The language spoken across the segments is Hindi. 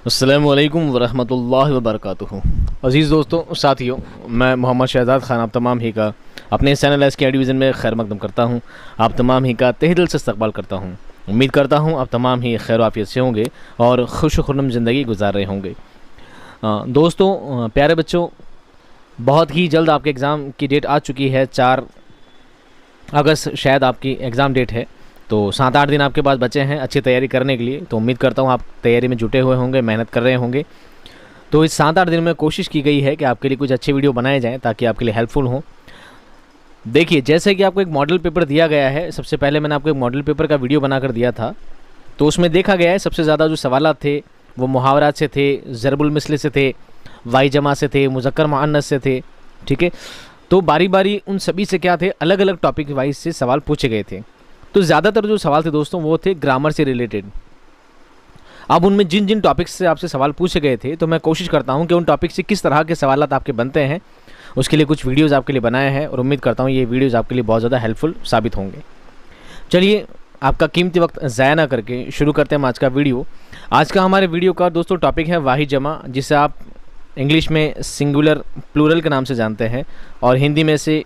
अस्सलामुअलैकुम वरहमतुल्लाहि वबरकातुहू। अज़ीज़ दोस्तों, साथियों, मैं मोहम्मद शहजाद ख़ान आप तमाम ही का अपने इस चैनल एस के डिवीज़न में खैर मकदम करता हूँ। आप तमाम ही का तहे दिल से इस्तक़बाल करता हूँ। उम्मीद करता हूँ आप तमाम ही खैर आफियत से होंगे और खुश खुर्रम ज़िंदगी गुजार रहे होंगे। दोस्तों, प्यारे बच्चों, बहुत ही जल्द आपके एग्ज़ाम की डेट आ चुकी है। 4 अगस्त शायद आपकी एग्ज़ाम डेट है। तो 7-8 दिन आपके पास बचे हैं अच्छी तैयारी करने के लिए। तो उम्मीद करता हूँ आप तैयारी में जुटे हुए होंगे, मेहनत कर रहे होंगे। तो इस 7-8 दिन में कोशिश की गई है कि आपके लिए कुछ अच्छे वीडियो बनाए जाएँ ताकि आपके लिए हेल्पफुल हों। देखिए, जैसे कि आपको एक मॉडल पेपर दिया गया है, सबसे पहले मैंने आपको एक मॉडल पेपर का वीडियो बनाकर दिया था। तो उसमें देखा गया है सबसे ज़्यादा जो सवालात थे वो मुहावरात से थे, ज़रबुल मिस्ल से थे, वाई जमा से थे, मुज़क्कर मुअन्नस से थे। ठीक है, तो बारी बारी उन सभी से क्या थे, अलग अलग टॉपिक वाइज से सवाल पूछे गए थे। तो ज़्यादातर जो सवाल थे दोस्तों वो थे ग्रामर से रिलेटेड। अब उनमें जिन जिन टॉपिक्स से आपसे सवाल पूछे गए थे, तो मैं कोशिश करता हूं कि उन टॉपिक से किस तरह के सवाल आपके बनते हैं उसके लिए कुछ वीडियोस आपके लिए बनाए हैं, और उम्मीद करता हूं ये वीडियोस आपके लिए बहुत ज़्यादा हेल्पफुल साबित होंगे। चलिए, आपका कीमती वक्त ज़ाया ना करके शुरू करते हैं हम आज का वीडियो। आज का हमारे वीडियो का दोस्तों टॉपिक है वाहिद जमा, जिसे आप इंग्लिश में सिंगुलर प्लूरल के नाम से जानते हैं और हिंदी में से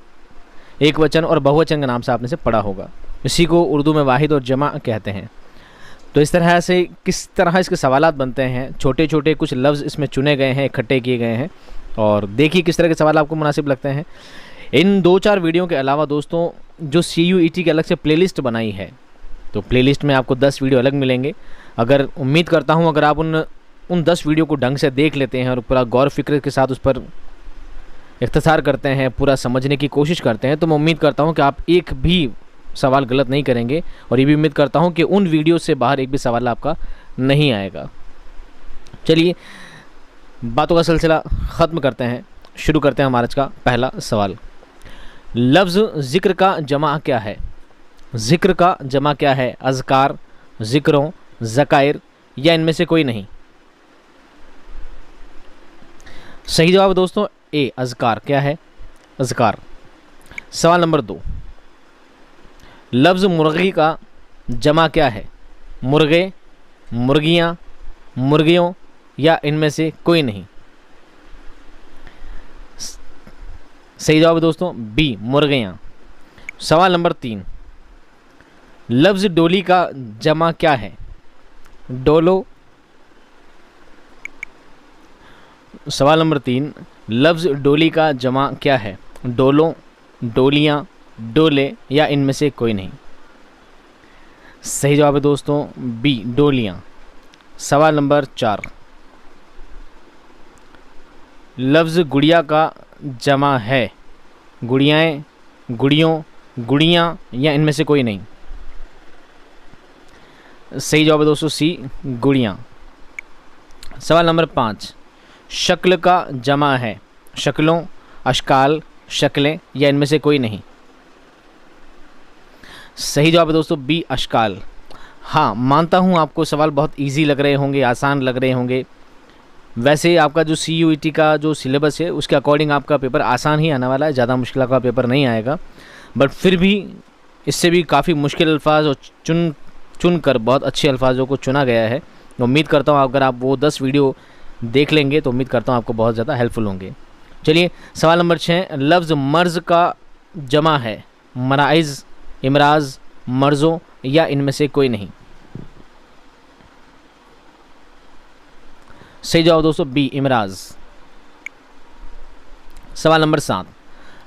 एक वचन और बहुवचन के नाम से आपने से पढ़ा होगा। इसी को उर्दू में वाहिद और जमा कहते हैं। तो इस तरह से किस तरह इसके सवालात बनते हैं, छोटे छोटे कुछ लफ्ज़ इसमें चुने गए हैं, इकट्ठे किए गए हैं, और देखिए किस तरह के सवाल आपको मुनासिब लगते हैं। इन 2-4 वीडियो के अलावा दोस्तों जो CUET की अलग से प्लेलिस्ट बनाई है, तो प्लेलिस्ट में आपको 10 वीडियो अलग मिलेंगे। अगर उम्मीद करता हूँ अगर आप उन 10 वीडियो को ढंग से देख लेते हैं और पूरा गौर फिक्र के साथ उस पर इख्तिसार करते हैं, पूरा समझने की कोशिश करते हैं, तो मैं उम्मीद करता हूँ कि आप एक भी सवाल गलत नहीं करेंगे, और ये भी उम्मीद करता हूँ कि उन वीडियो से बाहर एक भी सवाल आपका नहीं आएगा। चलिए, बातों का सिलसिला ख़त्म करते हैं, शुरू करते हैं हमारा आज का पहला सवाल। लफ्ज़ ज़िक्र का जमा क्या है? ज़िक्र का जमा क्या है? अज़कार, ज़िक्रों, ज़कायर या इनमें से कोई नहीं? सही जवाब दोस्तों ए, अज़कार। क्या है? अज़कार। सवाल नंबर 2, लफ्ज़ मुर्गी का जमा क्या है? मुर्गे, मुर्गियाँ, मुर्गियों या इनमें से कोई नहीं? सही जवाब दोस्तों बी, मुर्गियाँ। सवाल नंबर 3, लफ्ज़ डोली का जमा क्या है? डोलो। सवाल नंबर 3, लफ्ज़ डोली का जमा क्या है? डोलों, डोलियाँ, डोले या इनमें से कोई नहीं? सही जवाब है दोस्तों बी, डोलियाँ। सवाल नंबर 4, लफ्ज़ गुड़िया का जमा है? गुड़ियाएँ, गुड़ियों, गुड़ियाँ या इनमें से कोई नहीं? सही जवाब है दोस्तों सी, गुड़ियाँ। सवाल नंबर 5, शक्ल का जमा है? शक्लों, अशकाल, शक्लें या इनमें से कोई नहीं? सही जवाब है दोस्तों बी, अशकाल। हाँ, मानता हूँ आपको सवाल बहुत इजी लग रहे होंगे, आसान लग रहे होंगे। वैसे आपका जो CUET का जो सिलेबस है उसके अकॉर्डिंग आपका पेपर आसान ही आने वाला है, ज़्यादा मुश्किल का पेपर नहीं आएगा। बट फिर भी इससे भी काफ़ी मुश्किल अल्फाज और चुन कर बहुत अच्छे अल्फाजों को चुना गया है। उम्मीद करता हूँ अगर आप वो 10 वीडियो देख लेंगे तो उम्मीद करता हूँ आपको बहुत ज़्यादा हेल्पफुल होंगे। चलिए, सवाल नंबर 6, लफ्ज़ मर्ज़ का जमा है? मराइज़, इमराज़, मर्ज़ों या इनमें से कोई नहीं? सही जवाब दोस्तों बी, इमराज़। सवाल नंबर 7,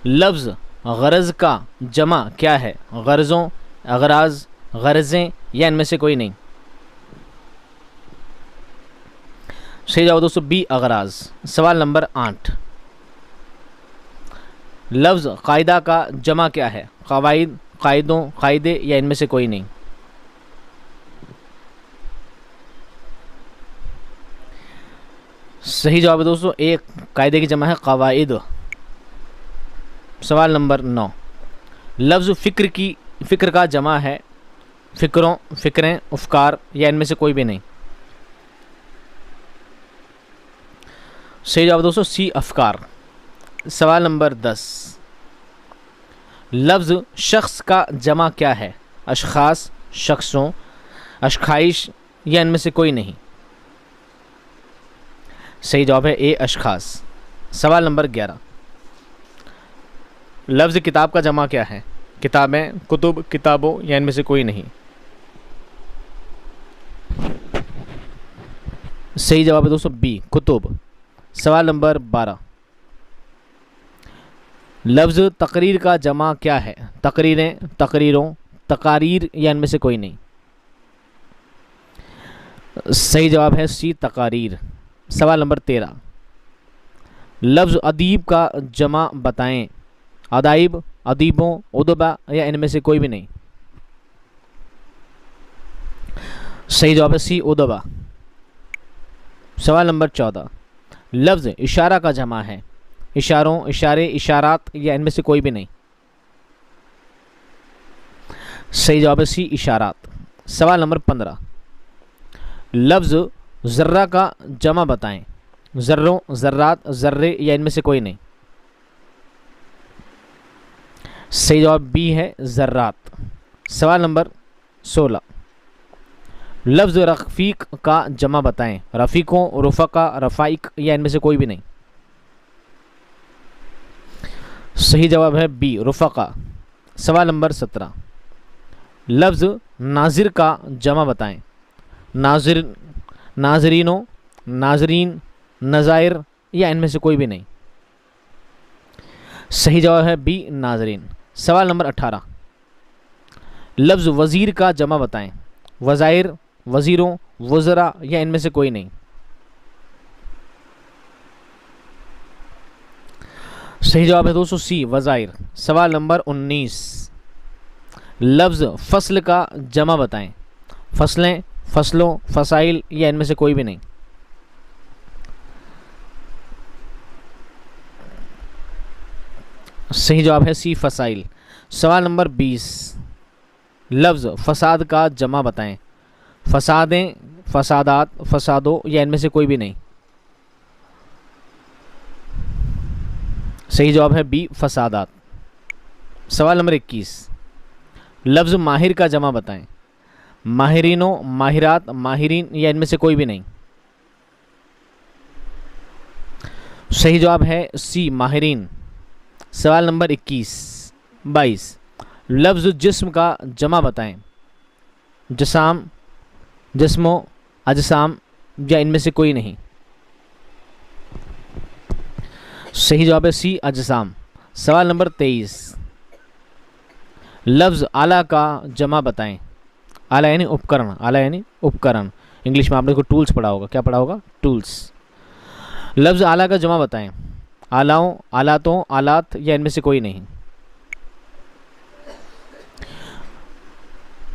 लफ्ज़ गरज़ का जमा क्या है? गर्ज़ों, अगराज़, गर्ज़ें या इनमें से कोई नहीं? सही जवाब दोस्तों बी, अगराज़। सवाल नंबर 8, लफ्ज़ कायदा का जमा क्या है? क़वाइद, कायदों, कायदे या इनमें से कोई नहीं? सही जवाब है दोस्तों एक, कायदे की जमा है क़वाइद। सवाल नंबर 9, लफ्ज़ फ़िक्र का जमा है? फ़िक्रों, फ़िक्रें, अफ़कार या इनमें से कोई भी नहीं? सही जवाब दोस्तों सी, अफ़कार। सवाल नंबर 10, लफ्ज़ शख्स का जमा क्या है? अशख़ास, शख्सों, अशखाइश या इनमें से कोई नहीं? सही जवाब है ए अशखास। सवाल नंबर 11, लफ्ज़ किताब का जमा क्या है? किताबें, कुतुब, किताबों या इनमें से कोई नहीं। सही जवाब है दोस्तों बी कुतुब। सवाल नंबर 12, लफ्ज़ तकरीर का जमा क्या है? तकरीरें, तकरीरों, तकारीर या इनमें से कोई नहीं। सही जवाब है सी तकारीर। सवाल नंबर 13, लफ्ज़ अदीब का जमा बताएं। अदाइब, अदीबों, उदबा या इनमें से कोई भी नहीं। सही जवाब है सी उदबा। सवाल नंबर 14, लफ्ज़ इशारा का जमा है। इशारों, इशारे, इशारात या इनमें से कोई भी नहीं। सही जवाब है सी इशारात। सवाल नंबर 15, लफ्ज़ ज़र्रा का जमा बताएं। ज़र्रों, ज़र्रात, ज़र्रे या इनमें से कोई नहीं। सही जवाब बी है ज़र्रात। सवाल नंबर 16, लफ्ज़ रफ़ीक का जमा बताएं। रफ़ीकों, रुफ़का, रफ़ाइक या इनमें से कोई भी नहीं। सही जवाब है बी रुफ़का। सवाल नंबर 17, लफ्ज़ नाजिर का जमा बताएं। नाजिर, नाजरीनों, नाजरीन, नज़ाइर या इनमें से कोई भी नहीं। सही जवाब है बी नाजरीन। सवाल नंबर 18, लफ्ज़ वज़ीर का जमा बताएं। वज़ाइर, वज़ीरों, वज़रा या इनमें से कोई नहीं। सही जवाब है दोस्तों सी वज़ाइर। सवाल नंबर 19, लफ्ज़ फ़स्ल का जमा बताएं। फसलें, फसलों, फसाइल या इनमें से कोई भी नहीं। सही जवाब है सी फसाइल। सवाल नंबर 20, लफ्ज़ फसाद का जमा बताएं। फसादें, फसादात, फसादों या इनमें से कोई भी नहीं। सही जवाब है बी फसादात। सवाल नंबर 21, लफ्ज़ माहिर का जमा बताएं। माहिरीनों, माहिरात, माहिरीन या इनमें से कोई भी नहीं। सही जवाब है सी माहिरीन। सवाल नंबर 22, लफ्ज़ जिस्म का जमा बताएं। जसाम, जिस्मों, अजसाम या इनमें से कोई नहीं। सही जवाब है सी अजसाम। सवाल नंबर 23, लफ्ज़ आला का जमा बताएं। आला यानी उपकरण, आला यानी उपकरण। इंग्लिश में आपने को टूल्स पढ़ा होगा। क्या पढ़ा होगा? टूल्स। लफ्ज़ आला का जमा बताएं। आलाओं, आलातों, आलात या इनमें से कोई नहीं।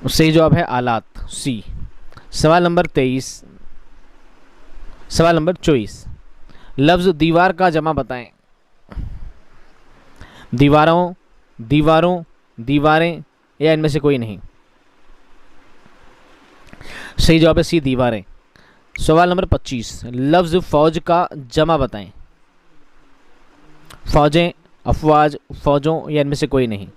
सही जवाब है आलात, सी। सवाल नंबर 24, लफ्ज़ दीवार का जमा बताएं। दीवारों, दीवारों, दीवारें या इनमें से कोई नहीं। सही जवाब है सी दीवारें। सवाल नंबर 25, लफ्ज़ फ़ौज का जमा बताएं। फ़ौजें, अफवाज, फ़ौजों या इनमें से कोई नहीं।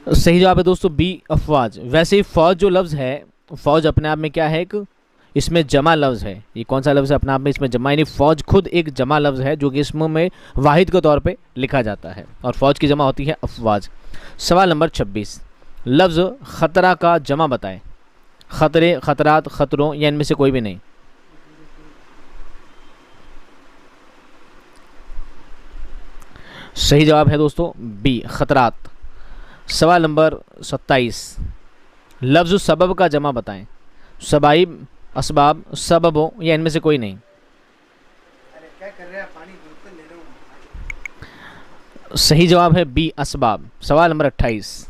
सही जवाब है दोस्तों बी अफवाज। वैसे ही फ़ौज जो लफ्ज़ है, फ़ौज अपने आप में क्या है? एक इसमें जमा लफ्ज़ है। ये कौन सा लफ्ज़ है अपने आप में? इसमें जमा, यानी फ़ौज खुद एक जमा लफ्ज़ है जो कि इसम में वाहिद के तौर पे लिखा जाता है और फ़ौज की जमा होती है अफवाज। सवाल नंबर 26, लफ्ज़ ख़तरा का जमा बताएं। ख़तरे, ख़तरात, ख़तरों या इनमें से कोई भी नहीं। सही जवाब है दोस्तों बी ख़तरात। सवाल नंबर 27, लफ्ज़ सबब का जमा बताएं। सबाइब, असबाब, सबबों या इनमें से कोई नहीं। क्या कर रहे हैं? पानी दूध तो ले रहा हूं। सही जवाब है बी असबाब। सवाल नंबर 28,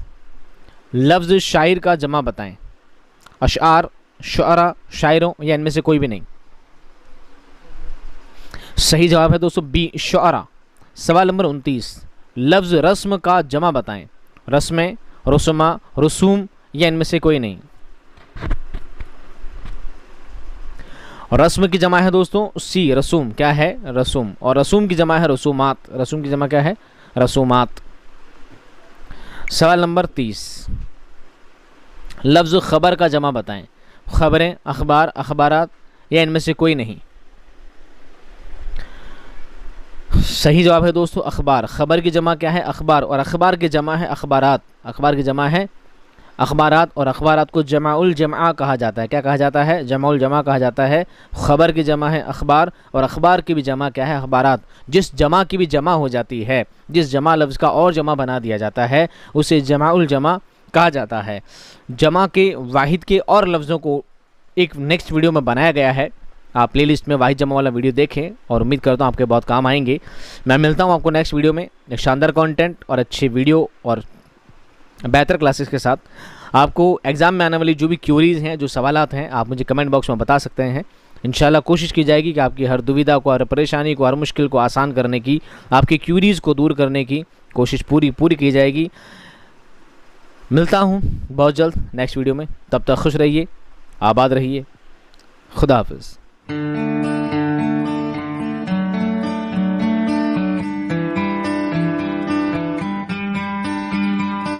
लफ्ज़ शायर का जमा बताएं। अशआर, शुअरा, शायरों या इनमें से कोई भी नहीं। सही जवाब है दोस्तों बी शुअरा। सवाल नंबर 29, लफ्ज़ रस्म का जमा बताएं। रस्में, रस्मा, रसूम या इनमें से कोई नहीं। रस्म की जमा है दोस्तों सी रसूम। क्या है? रसूम। और रसूम की जमा है रसूमात। रसूम की जमा क्या है? रसूमात। सवाल नंबर 30, लफ्ज़ खबर का जमा बताएं। खबरें, अखबार, अखबारात या इनमें से कोई नहीं? सही जवाब है दोस्तों अखबार। खबर की जमा क्या है? अखबार। और अखबार की जमा है अखबारात। अखबार की जमा है अखबारात, और अखबारात को जमाउल जमा कहा जाता है। क्या कहा जाता है? जमाउल जमा कहा जाता है। खबर की जमा है अखबार, और अखबार की भी जमा क्या है? अखबारात। जिस जमा की भी जमा हो जाती है, जिस जमा लफ्ज़ का और जमा बना दिया जाता है, उसे जमाउल जमा कहा जाता है। जमा के वाहिद के और लफ्ज़ों को एक नेक्स्ट वीडियो में बनाया गया है, आप प्लेलिस्ट में वाहिद जमा वाला वीडियो देखें, और उम्मीद करता हूँ आपके बहुत काम आएंगे। मैं मिलता हूँ आपको नेक्स्ट वीडियो में एक शानदार कंटेंट और अच्छे वीडियो और बेहतर क्लासेस के साथ। आपको एग्ज़ाम में आने वाली जो भी क्यूरीज़ हैं, जो सवालात हैं, आप मुझे कमेंट बॉक्स में बता सकते हैं। इंशाल्लाह कोशिश की जाएगी कि आपकी हर दुविधा को, हर परेशानी को, हर मुश्किल को आसान करने की, आपकी क्यूरीज़ को दूर करने की कोशिश पूरी की जाएगी। मिलता हूँ बहुत जल्द नेक्स्ट वीडियो में। तब तक खुश रहिए, आबाद रहिए। खुदा हाफिज़।